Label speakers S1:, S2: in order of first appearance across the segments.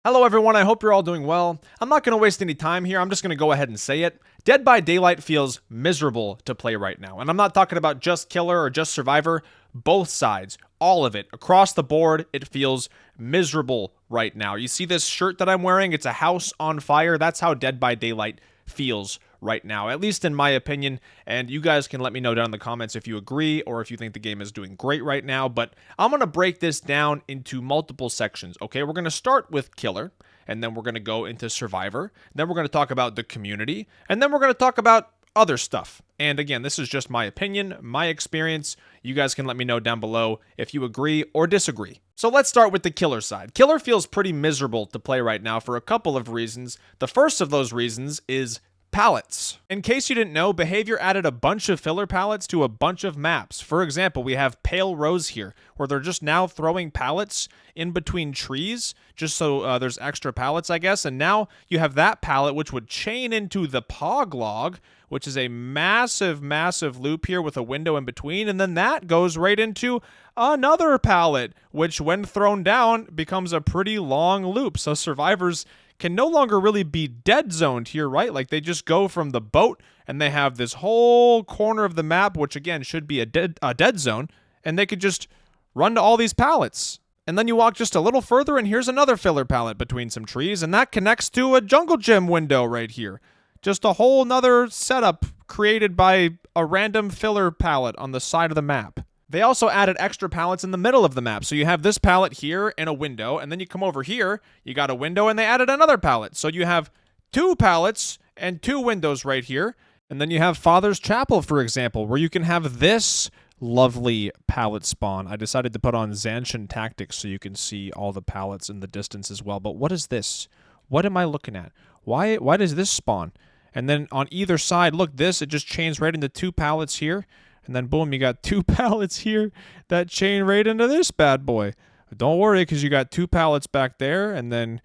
S1: Hello everyone, I hope you're all doing well. I'm not going to waste any time here, I'm just going to go ahead and say it. Dead by Daylight feels miserable to play right now, and I'm not talking about just Killer or just Survivor, both sides, all of it, across the board, it feels miserable right now. You see this shirt that I'm wearing, it's a house on fire, that's how Dead by Daylight feels right now, at least in my opinion, and you guys can let me know down in the comments if you agree or if you think the game is doing great right now, but I'm going to break this down into multiple sections, okay? We're going to start with Killer, and then we're going to go into Survivor, then we're going to talk about the community, and then we're going to talk about other stuff. And again, this is just my opinion, my experience. You guys can let me know down below if you agree or disagree. So let's start with the Killer side. Killer feels pretty miserable to play right now for a couple of reasons. The first of those reasons is palettes. In case you didn't know, Behavior added a bunch of filler palettes to a bunch of maps. For example, we have Pale Rose here, where they're just now throwing pallets in between trees, just so there's extra pallets, I guess. And now you have that pallet, which would chain into the Pog Log, which is a massive, massive loop here with a window in between. And then that goes right into another pallet, which when thrown down becomes a pretty long loop. So survivors can no longer really be dead zoned here, right? Like they just go from the boat and they have this whole corner of the map, which again should be a dead zone, and they could just run to all these pallets. And then you walk just a little further and here's another filler pallet between some trees, and that connects to a jungle gym window right here. Just a whole nother setup created by a random filler pallet on the side of the map. They also added extra pallets in the middle of the map. So you have this pallet here and a window, and then you come over here, you got a window, and they added another pallet. So you have two pallets and two windows right here. And then you have Father's Chapel, for example, where you can have this lovely pallet spawn. I decided to put on Zanshin Tactics so you can see all the pallets in the distance as well. But what is this? What am I looking at? Why does this spawn? And then on either side, look, this, it just chains right into two pallets here. And then boom, you got two pallets here that chain right into this bad boy. Don't worry, because you got two pallets back there. And then,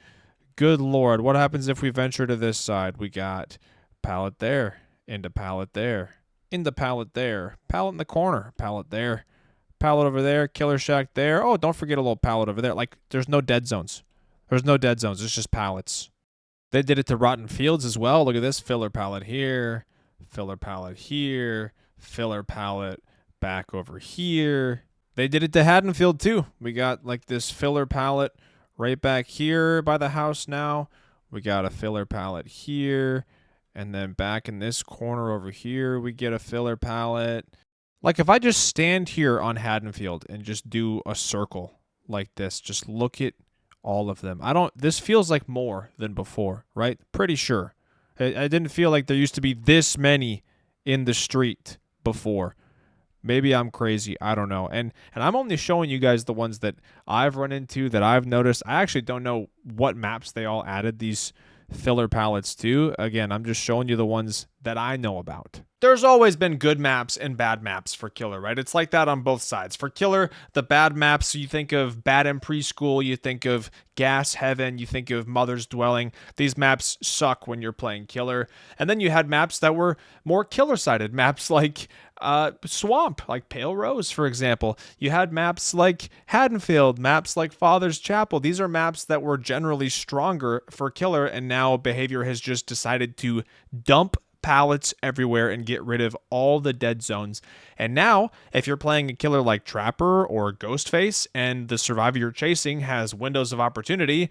S1: good lord, what happens if we venture to this side? We got pallet there, into pallet there, into pallet there, pallet in the corner, pallet there, pallet over there, killer shack there. Oh, don't forget a little pallet over there. Like, there's no dead zones. There's no dead zones. It's just pallets. They did it to Rotten Fields as well. Look at this filler pallet here, filler pallet here, filler pallet back over here. They did it to Haddonfield too. We got like this filler pallet right back here by the house now. We got a filler pallet here. And then back in this corner over here, we get a filler pallet. Like if I just stand here on Haddonfield and just do a circle like this, just look at all of them. This feels like more than before, right? Pretty sure. I didn't feel like there used to be this many in the street before. Maybe I'm crazy, I don't know. And I'm only showing you guys the ones that I've run into, that I've noticed. I actually don't know what maps they all added these filler pallets to. Again, I'm just showing you the ones that I know about. There's always been good maps and bad maps for Killer, right? It's like that on both sides. For Killer, the bad maps, you think of Bad in Preschool, you think of Gas Heaven, you think of Mother's Dwelling. These maps suck when you're playing Killer. And then you had maps that were more Killer-sided, maps like Swamp, like Pale Rose, for example. You had maps like Haddonfield, maps like Father's Chapel. These are maps that were generally stronger for Killer, and now Behavior has just decided to dump pallets everywhere and get rid of all the dead zones. And now, if you're playing a killer like Trapper or Ghostface and the survivor you're chasing has windows of opportunity,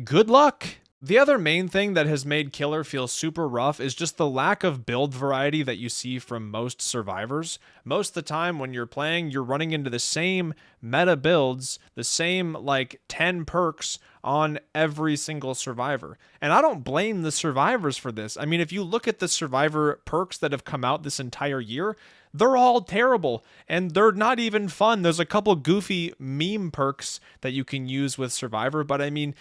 S1: good luck. The other main thing that has made Killer feel super rough is just the lack of build variety that you see from most survivors. Most of the time when you're playing, you're running into the same meta builds, the same like 10 perks on every single survivor. And I don't blame the survivors for this. I mean, if you look at the survivor perks that have come out this entire year, they're all terrible and they're not even fun. There's a couple goofy meme perks that you can use with Survivor, but I mean,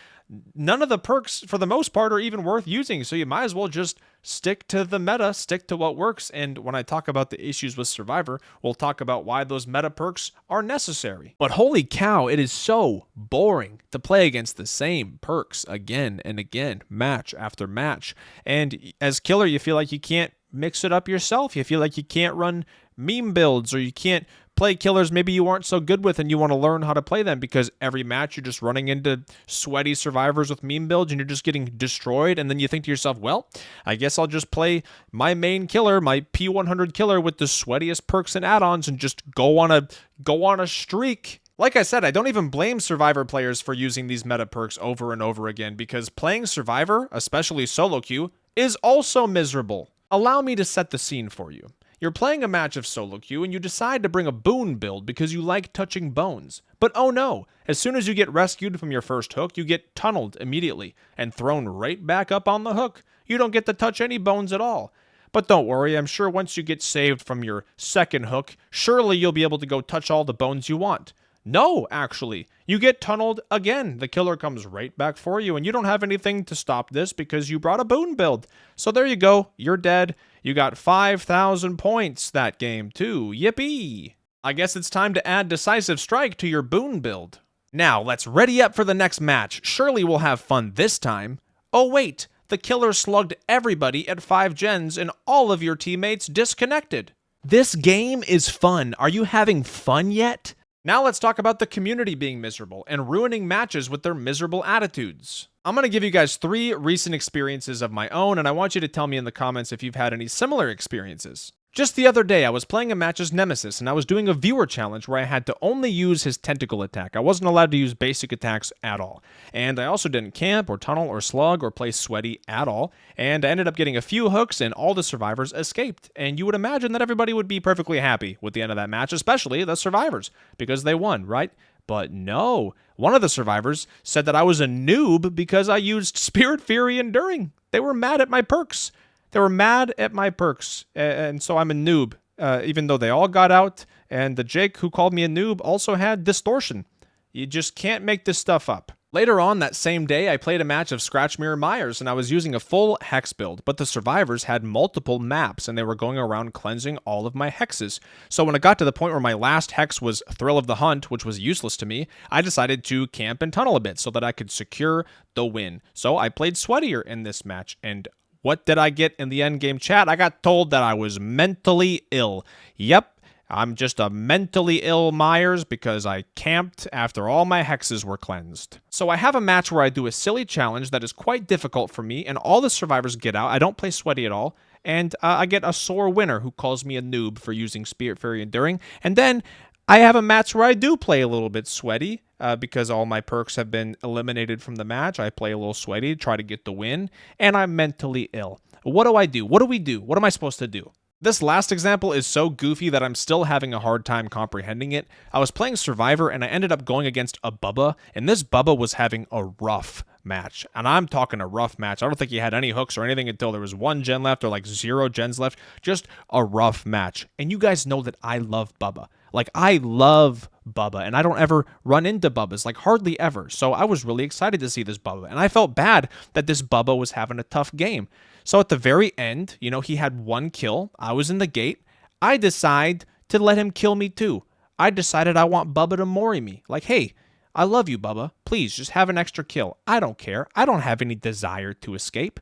S1: none of the perks for the most part are even worth using. So you might as well just stick to the meta, stick to what works. And when I talk about the issues with Survivor, we'll talk about why those meta perks are necessary. But holy cow, it is so boring to play against the same perks again and again, match after match. And as Killer, you feel like you can't mix it up yourself. You feel like you can't run meme builds or you can't play killers maybe you aren't so good with and you want to learn how to play them, because every match you're just running into sweaty survivors with meme builds and you're just getting destroyed, and then you think to yourself, well, I guess I'll just play my main killer, my P100 killer with the sweatiest perks and add-ons, and just go on a streak. Like I said, I don't even blame Survivor players for using these meta perks over and over again, because playing Survivor, especially solo queue, is also miserable. Allow me to set the scene for you. You're playing a match of solo queue and you decide to bring a boon build because you like touching bones. But oh no, as soon as you get rescued from your first hook, you get tunneled immediately and thrown right back up on the hook. You don't get to touch any bones at all. But don't worry, I'm sure once you get saved from your second hook, surely you'll be able to go touch all the bones you want. No, actually, you get tunneled again. The killer comes right back for you, and you don't have anything to stop this because you brought a boon build. So there you go, you're dead. You got 5,000 points that game too. Yippee! I guess it's time to add Decisive Strike to your boon build. Now, let's ready up for the next match. Surely we'll have fun this time. Oh wait, the killer slugged everybody at 5 gens and all of your teammates disconnected. This game is fun. Are you having fun yet? Now let's talk about the community being miserable and ruining matches with their miserable attitudes. I'm going to give you guys 3 recent experiences of my own, and I want you to tell me in the comments if you've had any similar experiences. Just the other day, I was playing a match as Nemesis, and I was doing a viewer challenge where I had to only use his tentacle attack. I wasn't allowed to use basic attacks at all. And I also didn't camp or tunnel or slug or play sweaty at all. And I ended up getting a few hooks, and all the survivors escaped. And you would imagine that everybody would be perfectly happy with the end of that match, especially the survivors, because they won, right? But no, one of the survivors said that I was a noob because I used Spirit Fury Enduring. They were mad at my perks. They were mad at my perks, and so I'm a noob, even though they all got out, and the Jake who called me a noob also had Distortion. You just can't make this stuff up. Later on that same day, I played a match of Scratch Mirror Myers, and I was using a full hex build, but the survivors had multiple maps, and they were going around cleansing all of my hexes. So when it got to the point where my last hex was Thrill of the Hunt, which was useless to me, I decided to camp and tunnel a bit so that I could secure the win. So I played sweatier in this match, and what did I get in the endgame chat? I got told that I was mentally ill. Yep, I'm just a mentally ill Myers because I camped after all my hexes were cleansed. So I have a match where I do a silly challenge that is quite difficult for me, and all the survivors get out. I don't play sweaty at all, and I get a sore winner who calls me a noob for using Spirit Fury Enduring. And then I have a match where I do play a little bit sweaty, because all my perks have been eliminated from the match. I play a little sweaty, try to get the win, and I'm mentally ill. What do I do? What do we do? What am I supposed to do? This last example is so goofy that I'm still having a hard time comprehending it. I was playing Survivor, and I ended up going against a Bubba, and this Bubba was having a rough match. And I'm talking a rough match. I don't think he had any hooks or anything until there was 1 gen left or like 0 gens left. Just a rough match. And you guys know that I love Bubba. Like, I love Bubba, and I don't ever run into Bubbas, like hardly ever. So I was really excited to see this Bubba, and I felt bad that this Bubba was having a tough game. So at the very end, you know, he had 1 kill. I was in the gate. I decide to let him kill me too. I decided I want Bubba to mori me. Like, hey, I love you, Bubba. Please, just have an extra kill. I don't care. I don't have any desire to escape.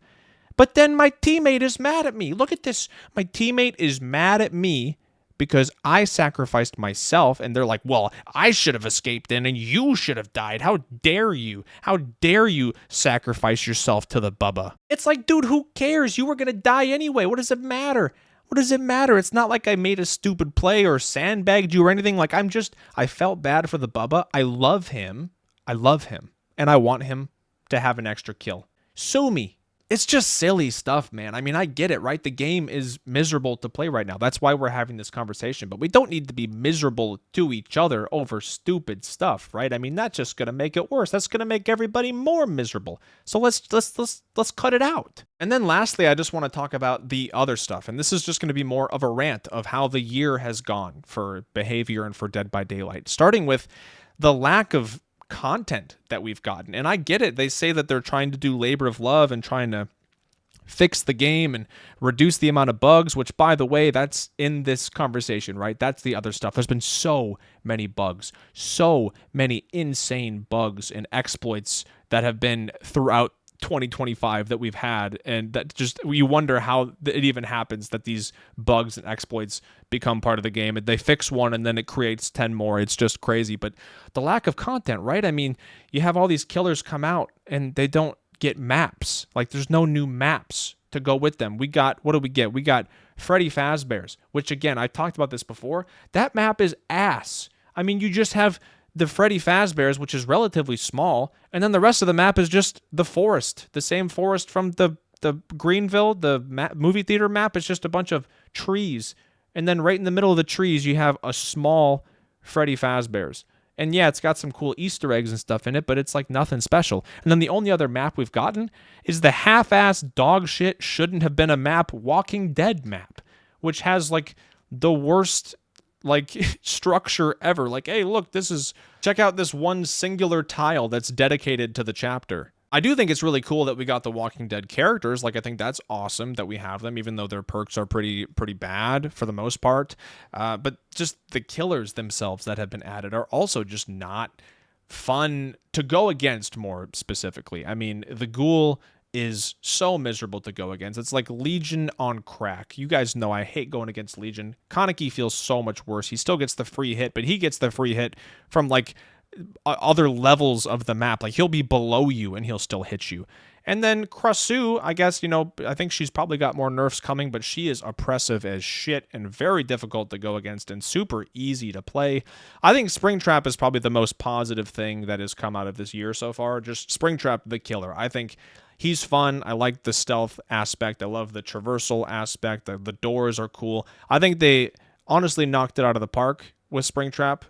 S1: But then my teammate is mad at me. Look at this. My teammate is mad at me because I sacrificed myself, and they're like, well, I should have escaped then, and you should have died. How dare you? How dare you sacrifice yourself to the Bubba? It's like, dude, who cares? You were going to die anyway. What does it matter? What does it matter? It's not like I made a stupid play or sandbagged you or anything. Like, I felt bad for the Bubba. I love him. And I want him to have an extra kill. Sue me. It's just silly stuff, man. I mean, I get it, right? The game is miserable to play right now. That's why we're having this conversation. But we don't need to be miserable to each other over stupid stuff, right? I mean, that's just going to make it worse. That's going to make everybody more miserable. So let's cut it out. And then lastly, I just want to talk about the other stuff. And this is just going to be more of a rant of how the year has gone for behavior and for Dead by Daylight, starting with the lack of content that we've gotten. And I get it. They say that they're trying to do labor of love and trying to fix the game and reduce the amount of bugs, which, by the way, that's in this conversation, right? That's the other stuff. There's been so many bugs, so many insane bugs and exploits that have been throughout 2025 that we've had, and that just you wonder how it even happens that these bugs and exploits become part of the game. They fix one and then it creates 10 more. It's just crazy. But the lack of content, right? I mean, you have all these killers come out and they don't get maps. Like, there's no new maps to go with them. We got, what do we get? We got Freddy Fazbear's, which, again, I talked about this before. That map is ass. I mean, you just have the Freddy Fazbear's, which is relatively small, and then the rest of the map is just the forest, the same forest from the Greenville, the movie theater map. It's just a bunch of trees, and then right in the middle of the trees, you have a small Freddy Fazbear's. And yeah, it's got some cool Easter eggs and stuff in it, but it's like nothing special. And then the only other map we've gotten is the half-ass dog shit shouldn't have been a map Walking Dead map, which has like the worst like structure ever. Like, hey, look, check out this one singular tile that's dedicated to the chapter. I do think it's really cool that we got the Walking Dead characters. Like, I think that's awesome that we have them, even though their perks are pretty bad for the most part. But just the killers themselves that have been added are also just not fun to go against, more specifically. I mean, the ghoul is so miserable to go against. It's like Legion on crack. You guys know I hate going against Legion. Kaneki feels so much worse. He still gets the free hit, but he gets the free hit from like other levels of the map. Like, he'll be below you and he'll still hit you. And then Krasu, I guess, I think she's probably got more nerfs coming, but she is oppressive as shit and very difficult to go against and super easy to play. I think Springtrap is probably the most positive thing that has come out of this year so far. Just Springtrap the killer. I think he's fun. I like the stealth aspect. I love the traversal aspect. The doors are cool. I think they honestly knocked it out of the park with Springtrap.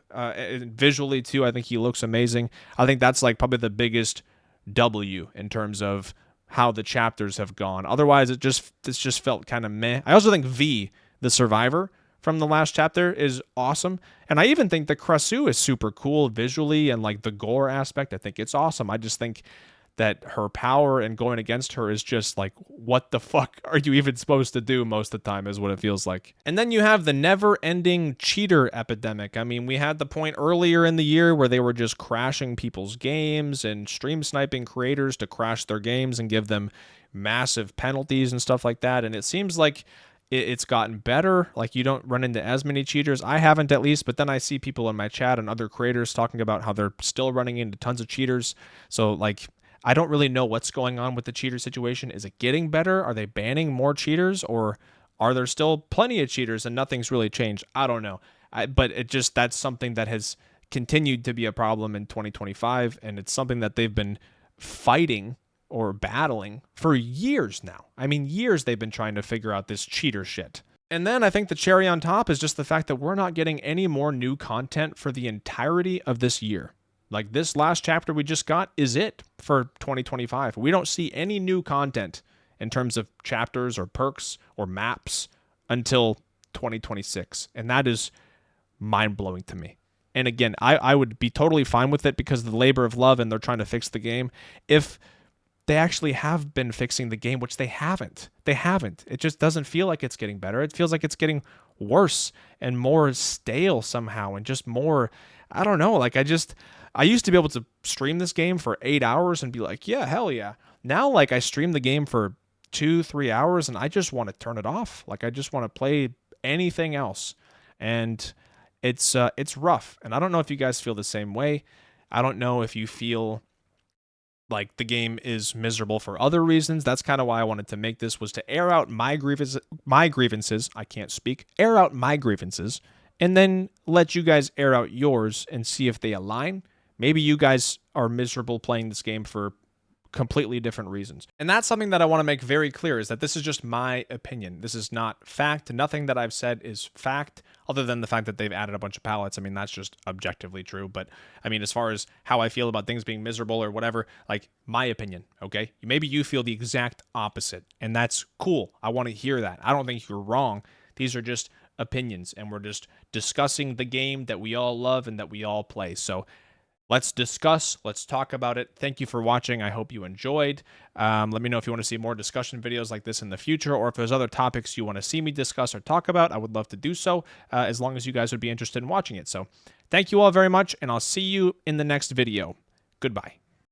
S1: Visually, too, I think he looks amazing. I think that's like probably the biggest W in terms of how the chapters have gone. Otherwise, it's just felt kind of meh. I also think V, the survivor from the last chapter, is awesome. And I even think the Krasu is super cool visually, and like the gore aspect, I think it's awesome. I just think that her power and going against her is just like, what the fuck are you even supposed to do most of the time is what it feels like. And then you have the never-ending cheater epidemic. I mean, we had the point earlier in the year where they were just crashing people's games and stream sniping creators to crash their games and give them massive penalties and stuff like that. And it seems like it's gotten better. Like, you don't run into as many cheaters. I haven't, at least, but then I see people in my chat and other creators talking about how they're still running into tons of cheaters. So, like, I don't really know what's going on with the cheater situation. Is it getting better? Are they banning more cheaters, or are there still plenty of cheaters and nothing's really changed? I don't know. But that's something that has continued to be a problem in 2025, and it's something that they've been fighting or battling for years now. I mean, years they've been trying to figure out this cheater shit. And then I think the cherry on top is just the fact that we're not getting any more new content for the entirety of this year. Like, this last chapter we just got is it for 2025. We don't see any new content in terms of chapters or perks or maps until 2026. And that is mind-blowing to me. And again, I would be totally fine with it because of the labor of love and they're trying to fix the game. If they actually have been fixing the game, which they haven't. They haven't. It just doesn't feel like it's getting better. It feels like it's getting worse and more stale somehow, and just more, I don't know, like I used to be able to stream this game for 8 hours and be like, yeah, hell yeah. Now, like, I stream the game for 2-3 hours and I just want to turn it off. Like, I just want to play anything else. And it's rough. And I don't know if you guys feel the same way. I don't know if you feel like the game is miserable for other reasons. That's kind of why I wanted to make this, was to air out my grievances. I can't speak. Air out my grievances and then let you guys air out yours and see if they align. Maybe you guys are miserable playing this game for completely different reasons. And that's something that I want to make very clear, is that this is just my opinion. This is not fact. Nothing that I've said is fact, other than the fact that they've added a bunch of palettes. I mean, that's just objectively true. But I mean, as far as how I feel about things being miserable or whatever, like, my opinion, okay? Maybe you feel the exact opposite, and that's cool. I want to hear that. I don't think you're wrong. These are just opinions, and we're just discussing the game that we all love and that we all play. So let's discuss. Let's talk about it. Thank you for watching. I hope you enjoyed. Let me know if you want to see more discussion videos like this in the future, or if there's other topics you want to see me discuss or talk about. I would love to do so, as long as you guys would be interested in watching it. So thank you all very much, and I'll see you in the next video. Goodbye.